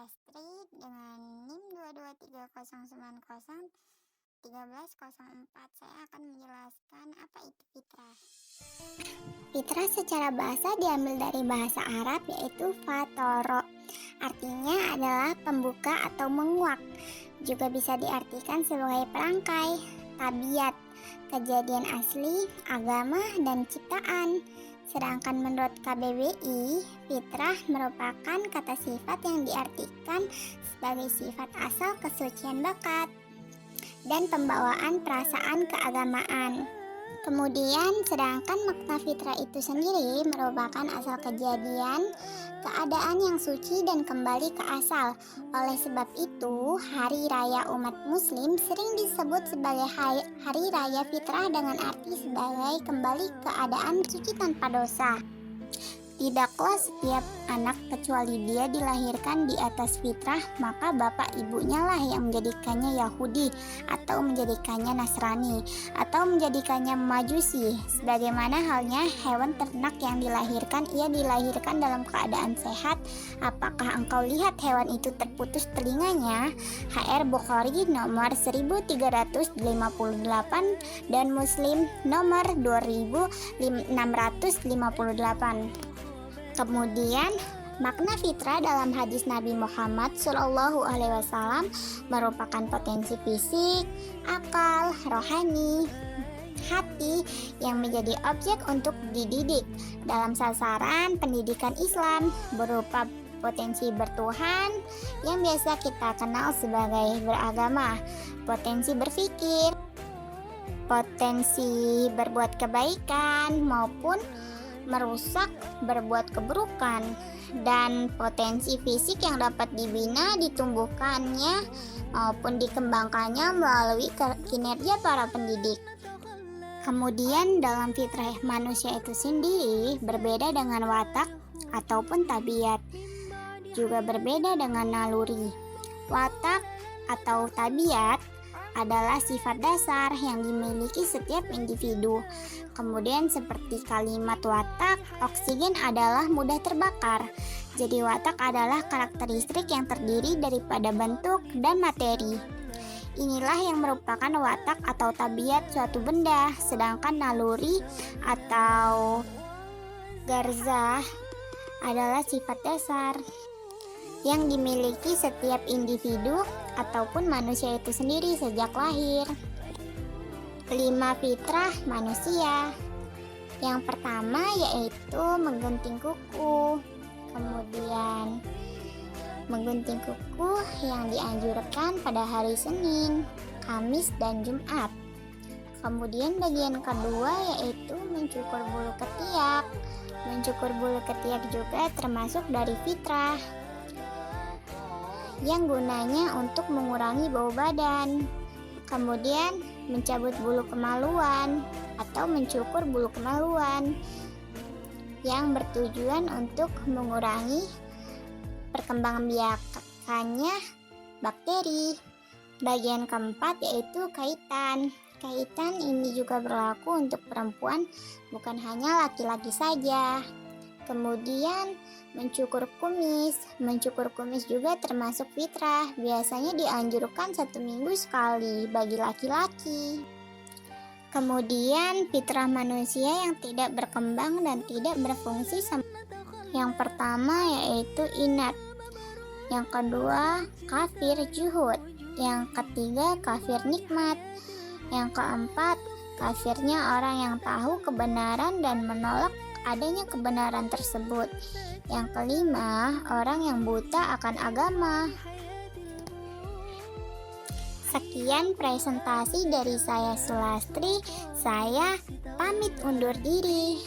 Sulastri dengan NIM 22309013004. Saya akan menjelaskan apa itu fitrah. Fitrah secara bahasa diambil dari bahasa Arab yaitu fatoro. Artinya adalah pembuka atau menguak. Juga bisa diartikan sebagai perangkai, tabiat, kejadian asli, agama, dan ciptaan. Sedangkan menurut KBBI, fitrah merupakan kata sifat yang diartikan sebagai sifat asal kesucian bakat dan pembawaan perasaan keagamaan. Kemudian, sedangkan makna fitrah itu sendiri merupakan asal kejadian, keadaan yang suci dan kembali ke asal. Oleh sebab itu, hari raya umat muslim sering disebut sebagai hari raya fitrah dengan arti sebagai kembali keadaan suci tanpa dosa. Tidaklah setiap anak kecuali dia dilahirkan di atas fitrah, maka bapak ibunya lah yang menjadikannya Yahudi atau menjadikannya Nasrani atau menjadikannya Majusi. Sebagaimana halnya hewan ternak yang dilahirkan, ia dilahirkan dalam keadaan sehat. Apakah engkau lihat hewan itu terputus telinganya? HR Bukhari nomor 1358 dan Muslim nomor 2658. Kemudian, makna fitrah dalam hadis Nabi Muhammad SAW merupakan potensi fisik, akal, rohani, hati yang menjadi objek untuk dididik dalam sasaran pendidikan Islam berupa potensi bertuhan yang biasa kita kenal sebagai beragama, potensi berpikir, potensi berbuat kebaikan maupun merusak, berbuat keburukan, dan potensi fisik yang dapat dibina, ditumbuhkannya maupun dikembangkannya melalui kinerja para pendidik. Kemudian dalam fitrah manusia itu sendiri berbeda dengan watak ataupun tabiat, juga berbeda dengan naluri. Watak atau tabiat adalah sifat dasar yang dimiliki setiap individu. Kemudian seperti kalimat watak, oksigen adalah mudah terbakar. Jadi watak adalah karakteristik yang terdiri daripada bentuk dan materi. Inilah yang merupakan watak atau tabiat suatu benda. Sedangkan naluri atau garzah adalah sifat dasar yang dimiliki setiap individu ataupun manusia itu sendiri sejak lahir. 5 fitrah manusia. Yang pertama yaitu menggunting kuku. Kemudian menggunting kuku yang dianjurkan pada hari Senin, Kamis, dan Jumat. Kemudian bagian kedua yaitu mencukur bulu ketiak. Mencukur bulu ketiak juga termasuk dari fitrah yang gunanya untuk mengurangi bau badan. Kemudian mencabut bulu kemaluan atau mencukur bulu kemaluan yang bertujuan untuk mengurangi perkembangbiakannya bakteri. Bagian keempat yaitu kaitan. Kaitan ini juga berlaku untuk perempuan, bukan hanya laki-laki saja. Kemudian mencukur kumis. Mencukur kumis juga termasuk fitrah. Biasanya dianjurkan 1 minggu sekali bagi laki-laki. Kemudian fitrah manusia yang tidak berkembang dan tidak berfungsi. Yang pertama yaitu inat. Yang kedua kafir juhud. Yang ketiga kafir nikmat. Yang keempat kafirnya orang yang tahu kebenaran dan menolak adanya kebenaran tersebut. Yang kelima, orang yang buta akan agama. Sekian presentasi dari saya Sulastri. Saya pamit undur diri.